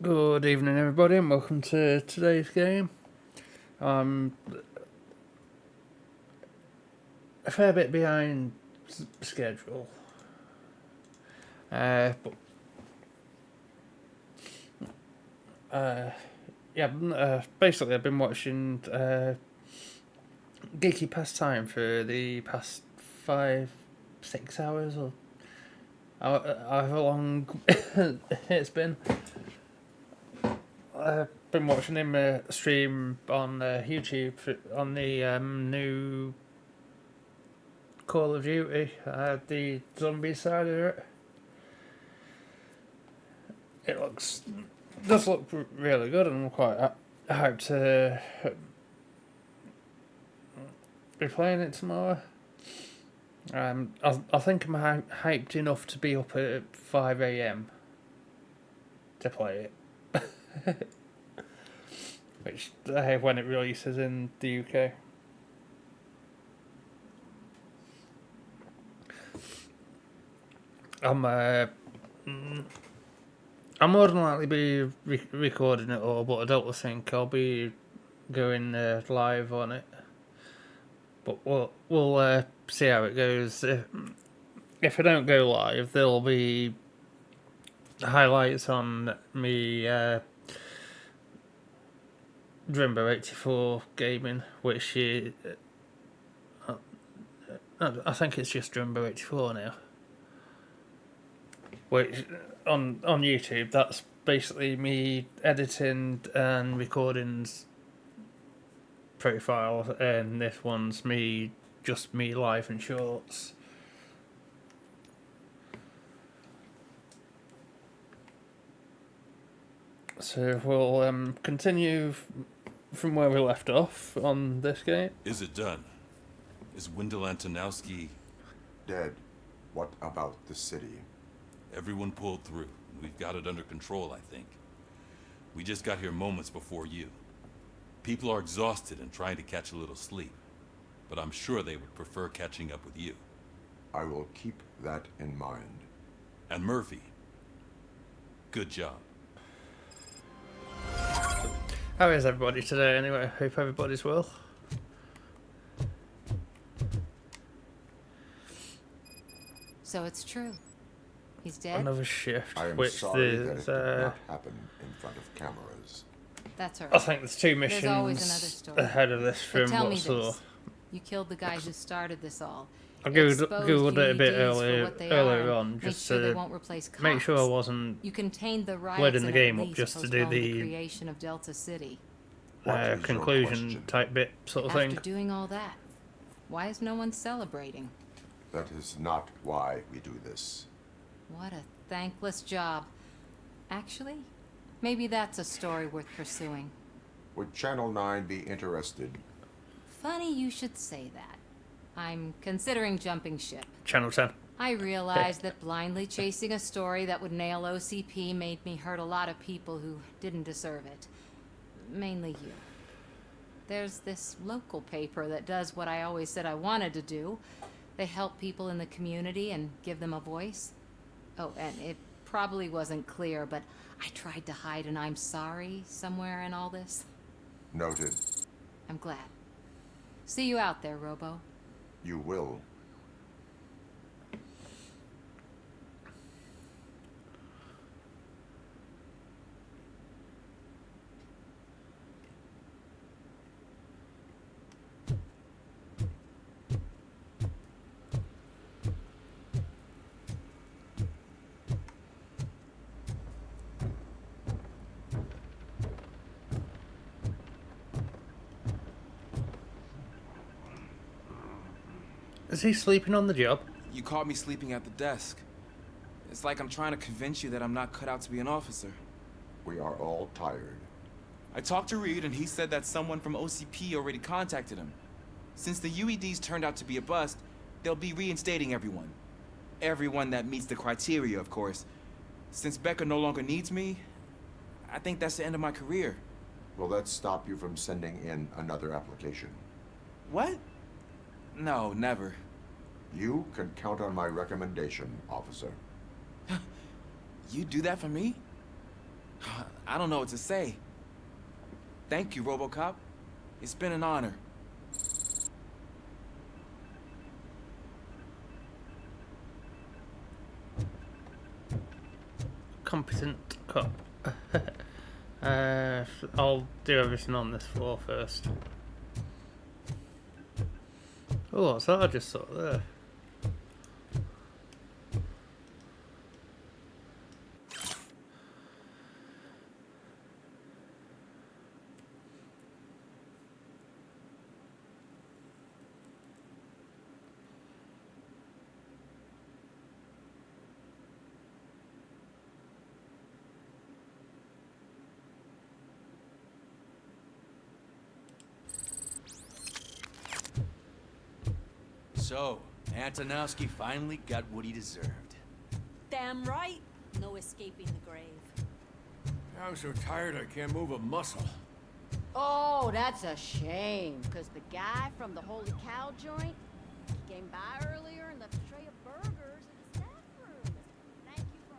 Good evening, everybody, and welcome to today's game. I'm a fair bit behind schedule, but yeah, basically I've been watching Geeky Pastime for the past 5-6 hours, or however long it's been. I've been watching him stream on YouTube on the new Call of Duty, the zombie side of it. It does look really good, and I'm quite hyped to be playing it tomorrow. I think I'm hyped enough to be up at 5 a.m. to play it. Which, when it releases in the UK. I'll more than likely be recording it all, but I don't think I'll be going live on it. But we'll see how it goes. If I don't go live, there'll be highlights on me Dreambo 84 gaming, which I think it's just Dreambo 84 now. Which on YouTube, that's basically me editing and recording profile, and this one's just me live and shorts. So we'll continue from where we left off on this game. Is it done? Is Wendell Antonowski dead? What about the city? Everyone pulled through. We've got it under control, I think. We just got here moments before you. People are exhausted and trying to catch a little sleep, but I'm sure they would prefer catching up with you. I will keep that in mind. And Murphy, good job. How is everybody today anyway? Hope everybody's well. So it's true. He's dead? Another shift, I am which sorry that there's, it did not happen in front of cameras. That's all right. I think there's two There's always missions another story. ahead of this But from tell what I me saw. this. You killed the guy who started this all. I googled Exposed it a bit UEDs for what they are earlier and on, made just sure they to won't replace cops. make sure I wasn't You contained the riots loading the and game at up least just to do postponed the the creation of Delta City. What is your conclusion question? type bit sort of After thing. doing all that, why is no one celebrating? That is not why we do this. What a thankless job. Actually, maybe that's a story worth pursuing. Would Channel 9 be interested? Funny you should say that. I'm considering jumping ship. Channel 10. I realized that blindly chasing a story that would nail OCP made me hurt a lot of people who didn't deserve it. Mainly you. There's this local paper that does what I always said I wanted to do. They help people in the community and give them a voice. Oh, and it probably wasn't clear, but I tried to hide an I'm sorry somewhere in all this. Noted. I'm glad. See you out there, Robo. You will. Is he sleeping on the job? You caught me sleeping at the desk. It's like I'm trying to convince you that I'm not cut out to be an officer. We are all tired. I talked to Reed and he said that someone from OCP already contacted him. Since the UEDs turned out to be a bust, they'll be reinstating everyone. Everyone that meets the criteria, of course. Since Becca no longer needs me, I think that's the end of my career. Will that stop you from sending in another application? What? No, never. You can count on my recommendation, officer. You do that for me? I don't know what to say. Thank you, RoboCop. It's been an honor. Competent cop. I'll do everything on this floor first. Oh, what's that I just saw there? So, Antonowski finally got what he deserved. Damn right. No escaping the grave. I'm so tired I can't move a muscle. Oh, that's a shame. Because the guy from the Holy Cow joint came by earlier and left a tray of burgers in the staff room. Thank you for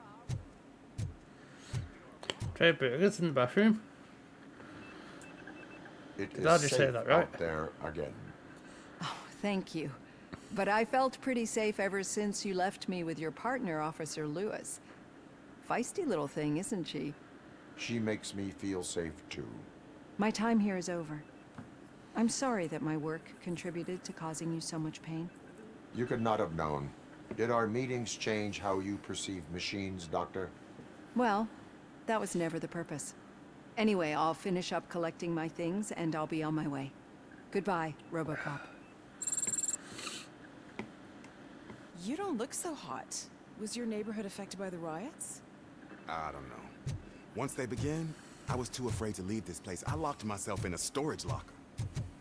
our... Tray burgers in the bathroom. It Did I is just safe say that right? out there again. Thank you. But I felt pretty safe ever since you left me with your partner, Officer Lewis. Feisty little thing, isn't she? She makes me feel safe too. My time here is over. I'm sorry that my work contributed to causing you so much pain. You could not have known. Did our meetings change how you perceive machines, Doctor? Well, that was never the purpose. Anyway, I'll finish up collecting my things and I'll be on my way. Goodbye, RoboCop. You don't look so hot. Was your neighborhood affected by the riots? I don't know. Once they began, I was too afraid to leave this place. I locked myself in a storage locker.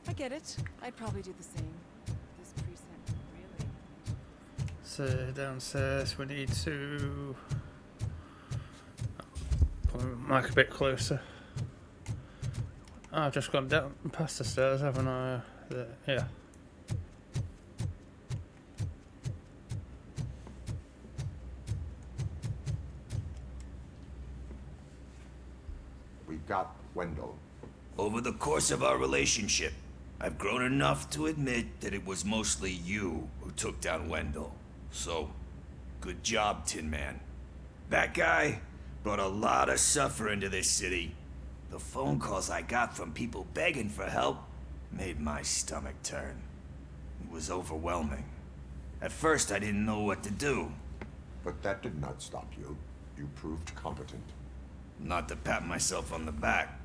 I get it. I'd probably do the same. This precinct really... So downstairs we need to pull my mic a bit closer. I've just gone down past the stairs, haven't I? Yeah. We got Wendell. Over the course of our relationship, I've grown enough to admit that it was mostly you who took down Wendell. So, good job, Tin Man. That guy brought a lot of suffering to this city. The phone calls I got from people begging for help made my stomach turn. It was overwhelming. At first, I didn't know what to do. But that did not stop you. You proved competent. Not to pat myself on the back,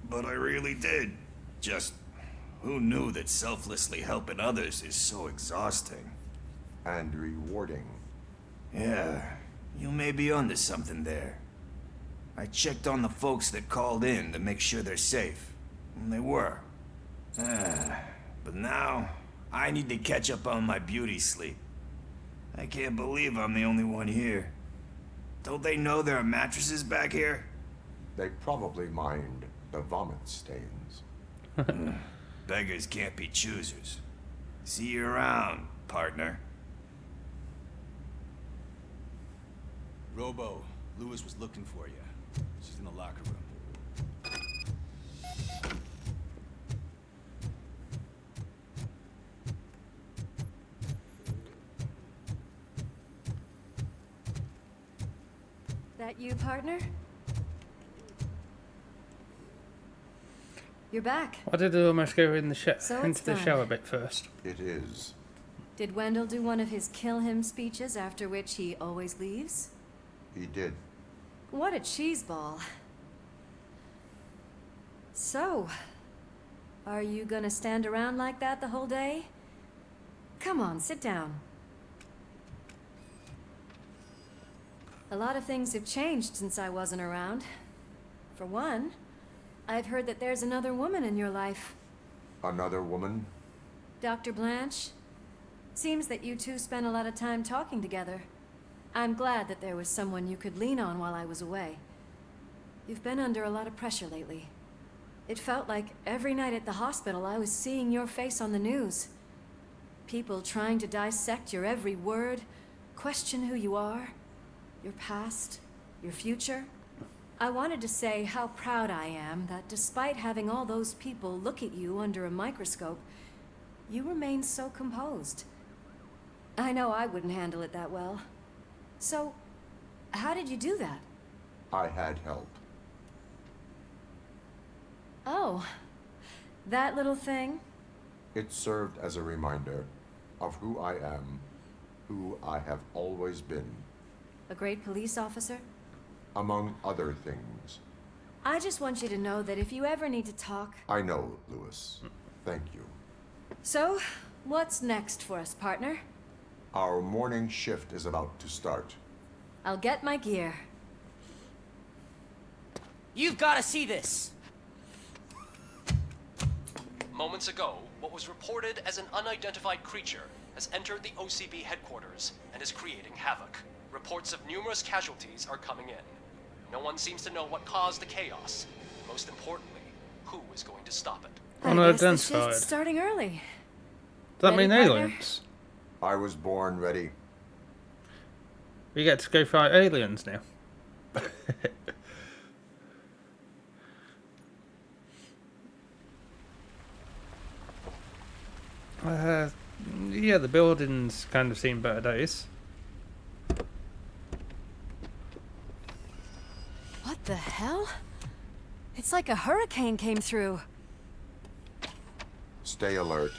but I really did. Just, who knew that selflessly helping others is so exhausting? And rewarding. Yeah, you may be onto something there. I checked on the folks that called in to make sure they're safe. And they were. But now, I need to catch up on my beauty sleep. I can't believe I'm the only one here. Don't they know there are mattresses back here? They probably mind the vomit stains. Beggars can't be choosers. See you around, partner. Robo, Lewis was looking for you. She's in the locker room. That you, partner? You're back. I did almost go in the So it's into the done. shower bit first. It is. Did Wendell do one of his kill him speeches after which he always leaves? He did. What a cheeseball. So, are you gonna stand around like that the whole day? Come on, sit down. A lot of things have changed since I wasn't around. For one, I've heard that there's another woman in your life. Another woman? Dr. Blanche? Seems that you two spent a lot of time talking together. I'm glad that there was someone you could lean on while I was away. You've been under a lot of pressure lately. It felt like every night at the hospital I was seeing your face on the news. People trying to dissect your every word, question who you are, your past, your future. I wanted to say how proud I am that despite having all those people look at you under a microscope, you remain so composed. I know I wouldn't handle it that well. So, how did you do that? I had help. Oh, that little thing? It served as a reminder of who I am, who I have always been, A great police officer? among other things. I just want you to know that if you ever need to talk... I know, Lewis. Thank you. So, what's next for us, partner? Our morning shift is about to start. I'll get my gear. You've got to see this! Moments ago, what was reported as an unidentified creature has entered the OCB headquarters and is creating havoc. Reports of numerous casualties are coming in. No one seems to know what caused the chaos. Most importantly, who is going to stop it? I guess the shift's starting early. Does that Ready, mean partner? aliens? I was born ready. We get to go fight aliens now. Yeah, the buildings kind of seen better days. What the hell? It's like a hurricane came through. Stay alert.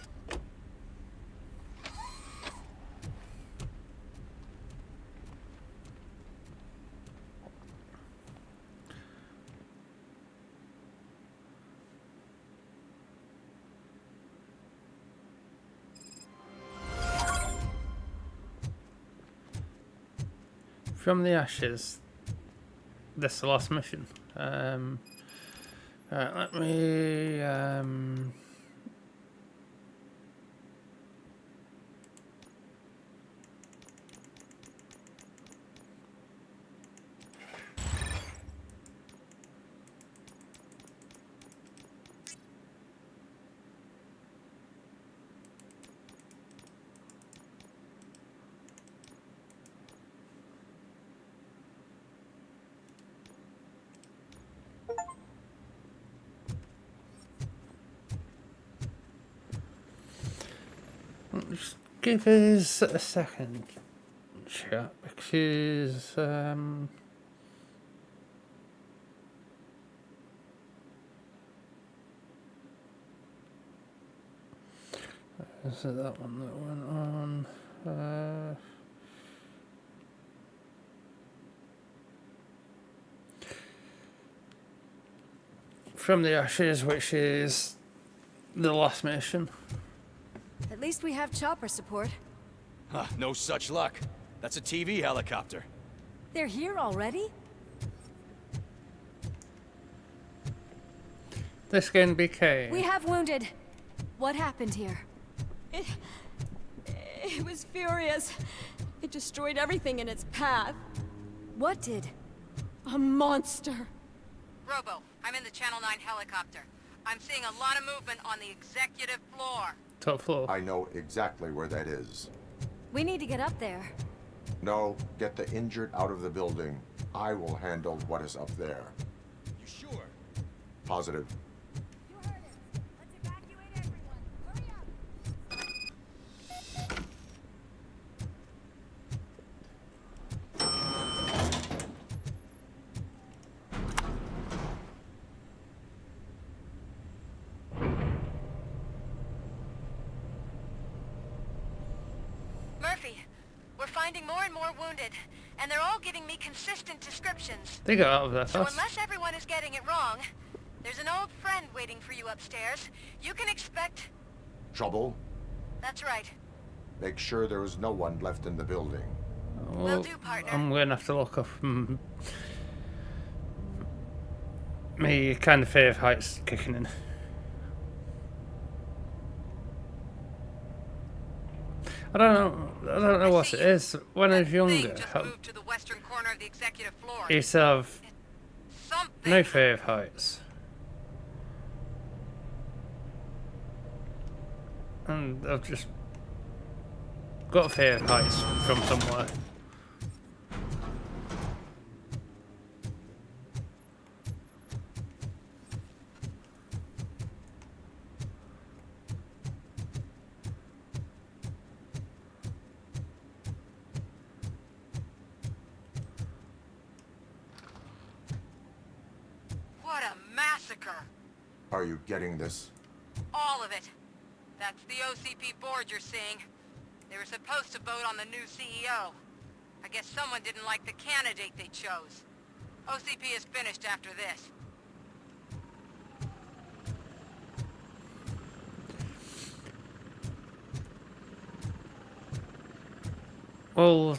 From the ashes. This is the last mission. Right, let me just give us a second, chat, because so that one that went on. From the ashes, which is the last mission. At least we have chopper support. Huh, no such luck. That's a TV helicopter. They're here already? This can be Kay. We have wounded. What happened here? It was furious. It destroyed everything in its path. What did? A monster. Robo, I'm in the Channel 9 helicopter. I'm seeing a lot of movement on the executive floor. Top floor. I know exactly where that is. We need to get up there. No, get the injured out of the building. I will handle what is up there. You sure? Positive. You heard it. Let's evacuate everyone. Hurry up. Murphy, we're finding more and more wounded, and they're all giving me consistent descriptions. They got out of there So fast. unless everyone is getting it wrong, there's an old friend waiting for you upstairs. You can expect... Trouble? That's right. Make sure there is no one left in the building. Will do, partner. I'm going to have to look up me kind of fear of heights kicking in. I don't know what it is. When I was younger, To the western corner of the executive floor. I used to have no fear of heights. And I've just got a fear of heights from somewhere. worker. Are you getting this? All of it. That's the OCP board you're seeing. They were supposed to vote on the new CEO. I guess someone didn't like the candidate they chose. OCP is finished after this. Well,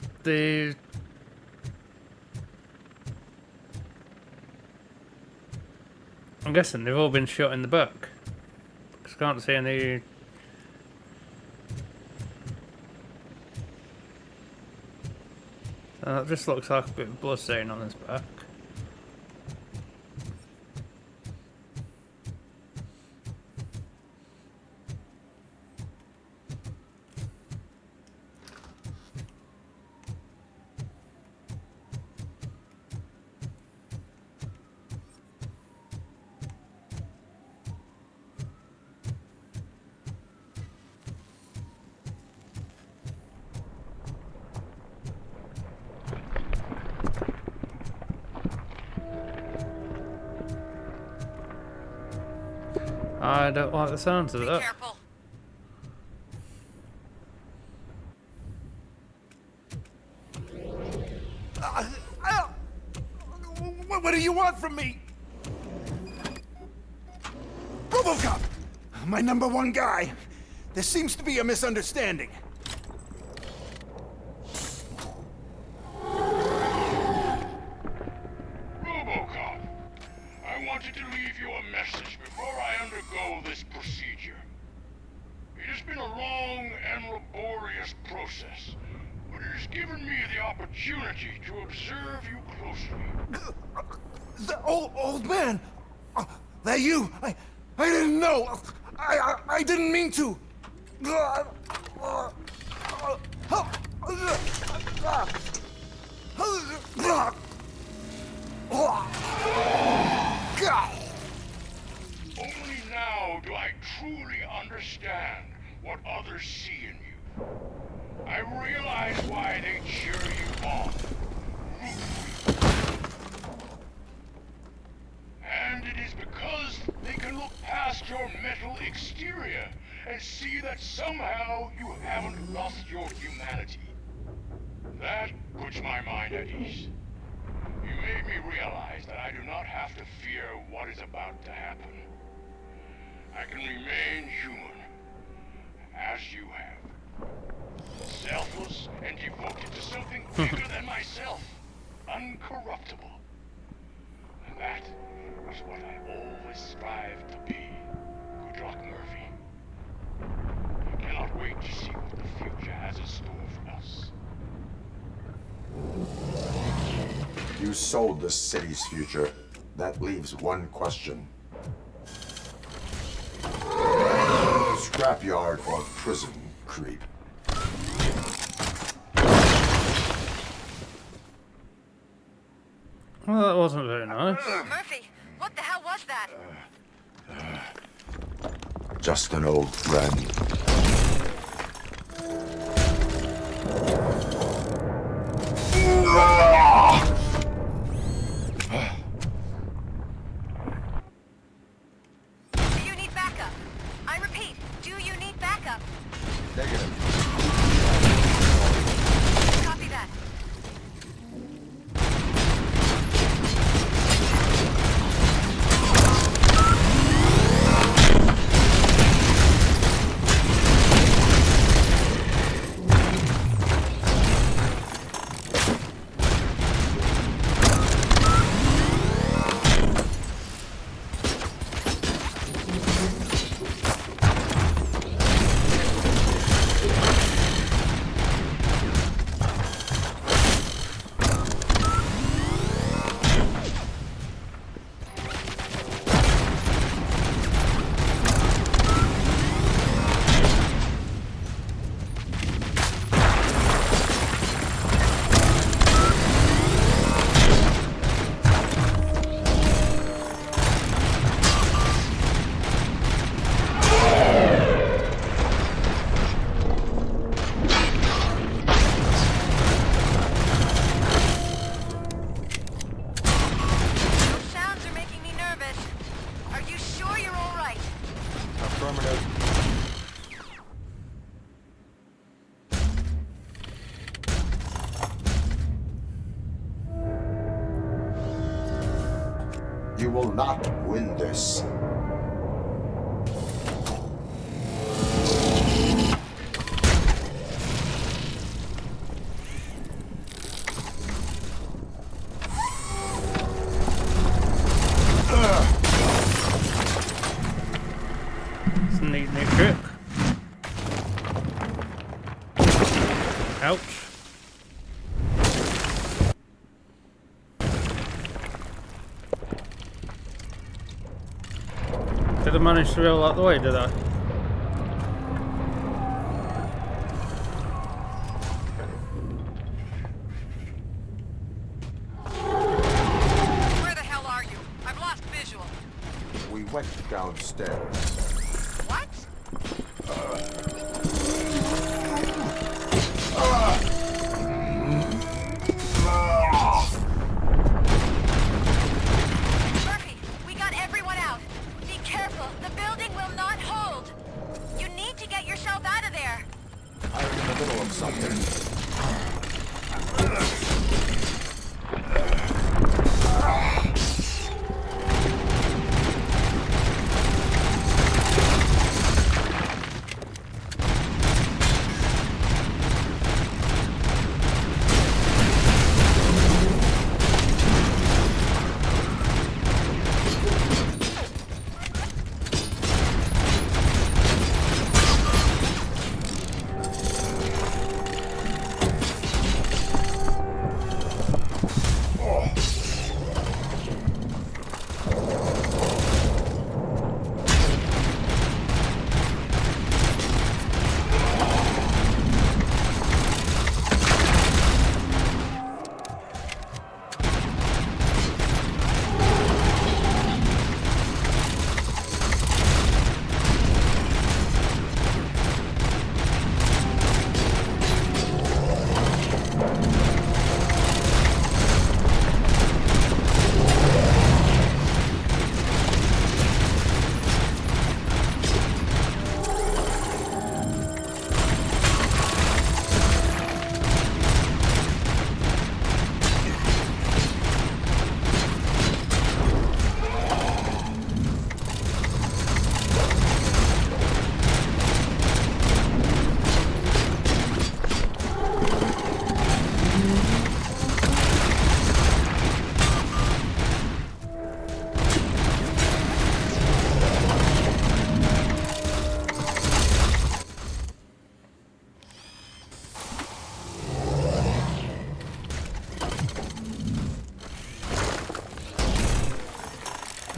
I'm guessing they've all been shot in the back. Because I can't see any... It just looks like a bit of blood stain on his back. I don't like the sounds of that. Careful. What do you want from me? RoboCop! My #1 guy. There seems to be a misunderstanding. RoboCop, I wanted to leave you a message before I undergo this procedure. It has been a long and laborious process, but it has given me the opportunity to observe you closely. The old man! That you? I didn't know! I didn't mean to! Only now do I truly understand what others see in you. I realize why they cheer you on. And it is because they can look past your metal exterior and see that somehow you haven't lost your humanity. That puts my mind at ease. You made me realize that I do not have to fear what is about to happen. I can remain human, as you have. Selfless and devoted to something bigger than myself. Uncorruptible. And that is what I always strive to be. Good luck, Murphy. I cannot wait to see what the future has in store for us. You sold the city's future. That leaves one question. Scrapyard or prison, creep? Well, that wasn't very nice. Murphy, what the hell was that? Just an old friend. Do you need backup? I repeat, do you need backup? Negative. Copy that. will not win this. It's a neat new trick. Ouch. Did I manage to roll out the way, did I? Where the hell are you? I've lost visual. We went downstairs. What? Murphy, we got everyone out. Be careful. The building will not hold. You need to get yourself out of there. I'm in the middle of something.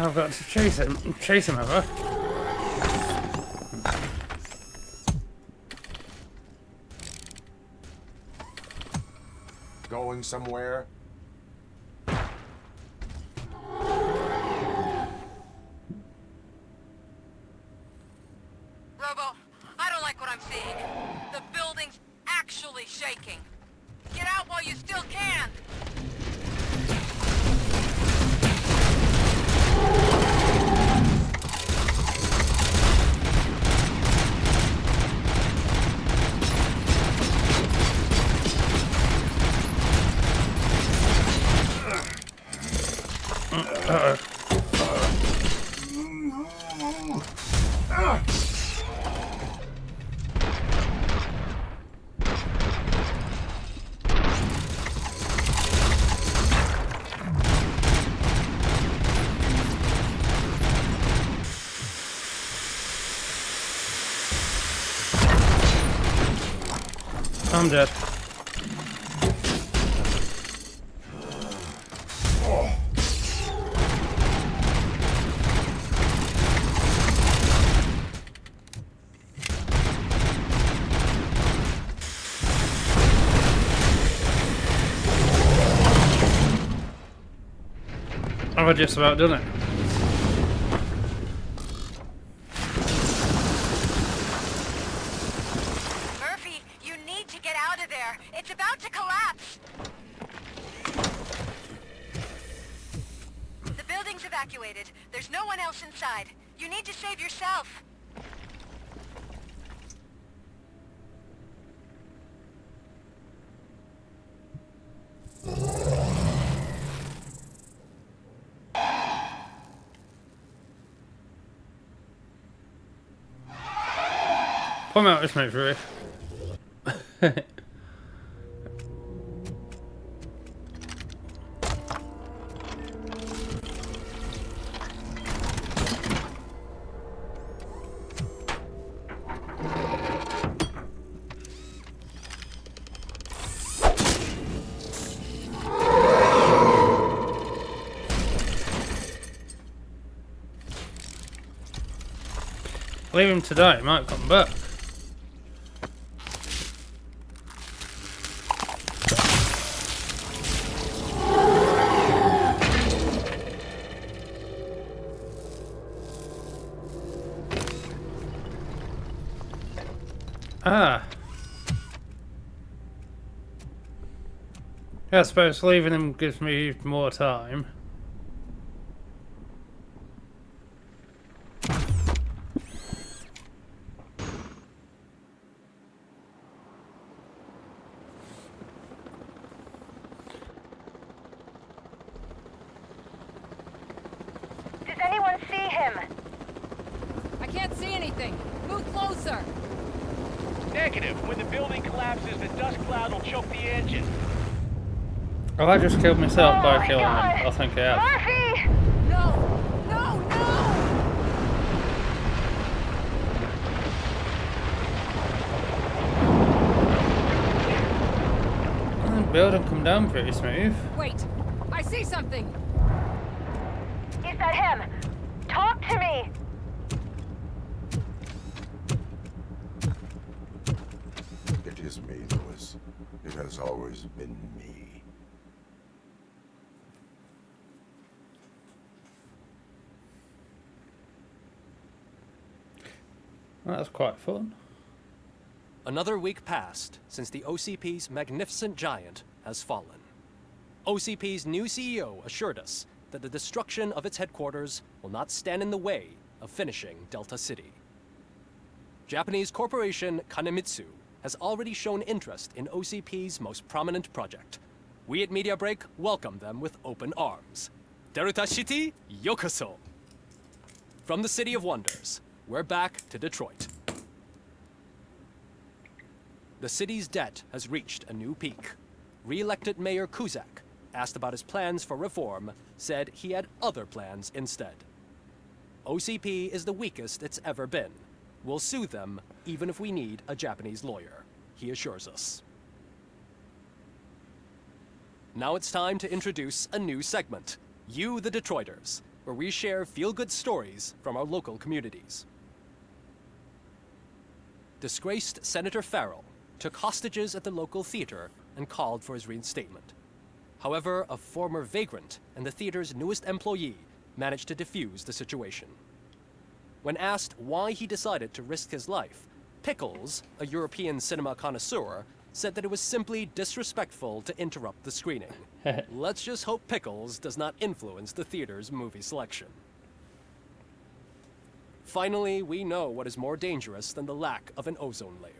I've got to chase him, have I? Going somewhere? Robo, I don't like what I'm seeing. The building's actually shaking. Get out while you still can! I'm dead. I've just about done it. Murphy, you need to get out of there. It's about to collapse. The building's evacuated. There's no one else inside. You need to save yourself. Come out with me, Ruth. Leave him today, he might come back. Ah. Yeah, I suppose leaving him gives me more time. Does anyone see him? I can't see anything. Move closer. Negative. When the building collapses, the dust cloud will choke the engine. Have I just killed myself by killing him? I think I have. Murphy! No! No! No! The building come down pretty smooth. Wait! I see something! Is that him? Talk to me! It is me, Lewis. It has always been me. Well, that's quite fun. Another week passed since the OCP's magnificent giant has fallen. OCP's new CEO assured us that the destruction of its headquarters will not stand in the way of finishing Delta City. Japanese corporation Kanemitsu has already shown interest in OCP's most prominent project. We at Media Break welcome them with open arms. Delta City, yokoso! From the City of Wonders, we're back to Detroit. The city's debt has reached a new peak. Re-elected Mayor Kuzak, asked about his plans for reform, said he had other plans instead. OCP is the weakest it's ever been. We'll sue them, even if we need a Japanese lawyer, he assures us. Now it's time to introduce a new segment, You the Detroiters, where we share feel-good stories from our local communities. Disgraced Senator Farrell took hostages at the local theater and called for his reinstatement. However, a former vagrant and the theater's newest employee managed to defuse the situation. When asked why he decided to risk his life, Pickles, a European cinema connoisseur, said that it was simply disrespectful to interrupt the screening. Let's just hope Pickles does not influence the theater's movie selection. Finally, we know what is more dangerous than the lack of an ozone layer.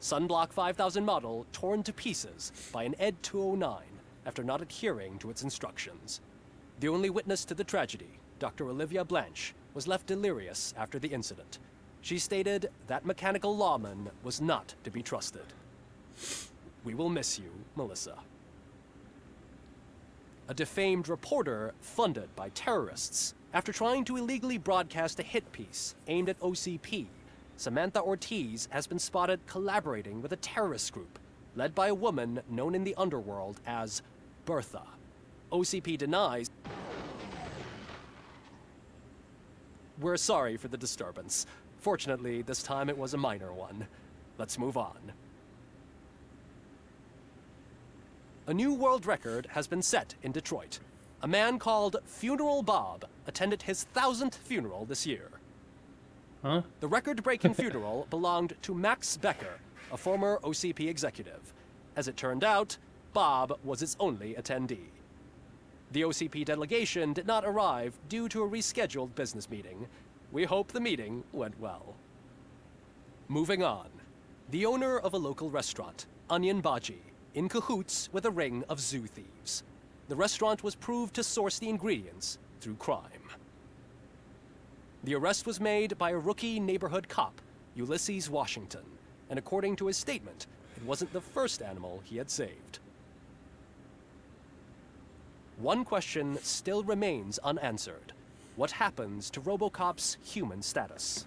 Sunblock 5000 model torn to pieces by an Ed 209 after not adhering to its instructions. The only witness to the tragedy, Dr. Olivia Blanche, was left delirious after the incident. She stated that mechanical lawman was not to be trusted. We will miss you, Melissa. A defamed reporter funded by terrorists after trying to illegally broadcast a hit piece aimed at OCP. Samantha Ortiz has been spotted collaborating with a terrorist group led by a woman known in the underworld as Bertha. OCP denies. We're sorry for the disturbance. Fortunately, this time it was a minor one. Let's move on. A new world record has been set in Detroit. A man called Funeral Bob attended his 1000th funeral this year. Huh? The record-breaking funeral belonged to Max Becker, a former OCP executive. As it turned out, Bob was its only attendee. The OCP delegation did not arrive due to a rescheduled business meeting. We hope the meeting went well. Moving on. The owner of a local restaurant, Onion Baji, in cahoots with a ring of zoo thieves. The restaurant was proved to source the ingredients through crime. The arrest was made by a rookie neighborhood cop Ulysses Washington, and according to his statement, it wasn't the first animal he had saved. One question still remains unanswered. What happens to RoboCop's human status?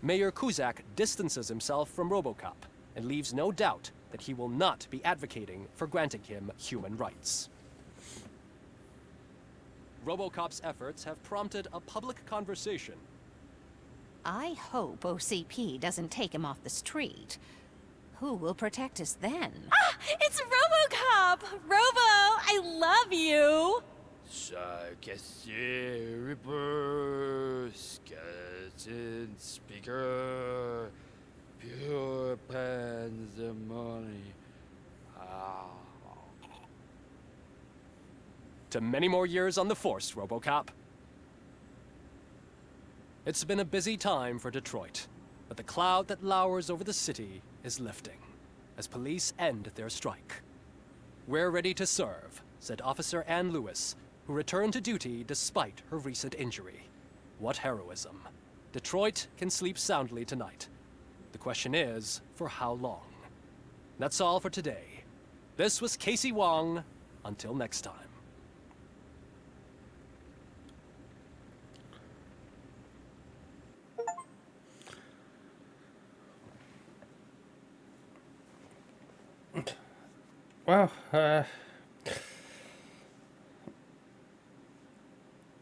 Mayor Kuzak distances himself from RoboCop and leaves no doubt that he will not be advocating for granting him human rights. RoboCop's efforts have prompted a public conversation. I hope OCP doesn't take him off the street. Who will protect us then? Ah! It's RoboCop! Robo, I love you! Reaper, skeleton speaker, pure pandemonium. To many more years on the force, RoboCop. It's been a busy time for Detroit, but the cloud that lowers over the city is lifting as police end their strike. "We're ready to serve," said Officer Ann Lewis, who returned to duty despite her recent injury. What heroism. Detroit can sleep soundly tonight. The question is, for how long? That's all for today. This was Casey Wong. Until next time. Well, I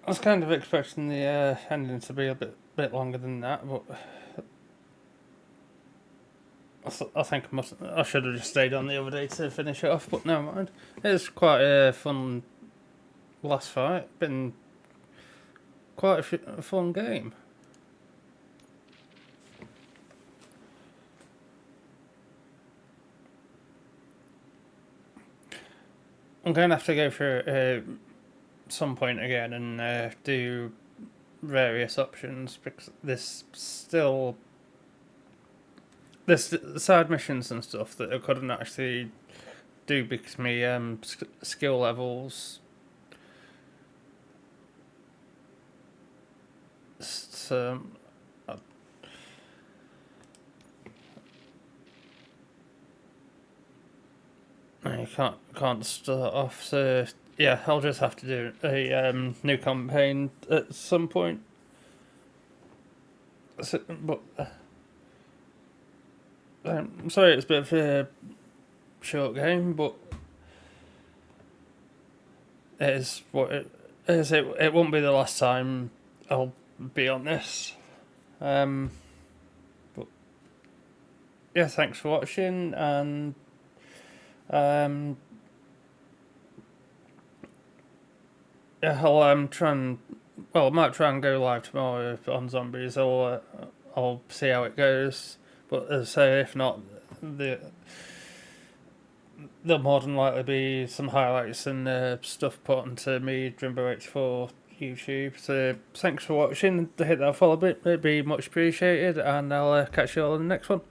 was kind of expecting the ending to be a bit longer than that, but I think I should have just stayed on the other day to finish it off. But never mind. It's quite a fun last fight. Been quite a fun game. I'm going to have to go through some point again and do various options because there's side missions and stuff that I couldn't actually do because my skill levels. So you can't start off, so yeah, I'll just have to do a new campaign at some point. So, but I'm sorry, it's a bit of a short game, but it is what it is. It won't be the last time I'll be on this. But yeah, thanks for watching, and yeah, I'll try and I might try and go live tomorrow on zombies. I'll see how it goes. But as I say, if not, there'll more than likely be some highlights and stuff put onto me Drimbo84 YouTube. So thanks for watching. Hit that follow button, it'd be much appreciated, and I'll catch you all in the next one.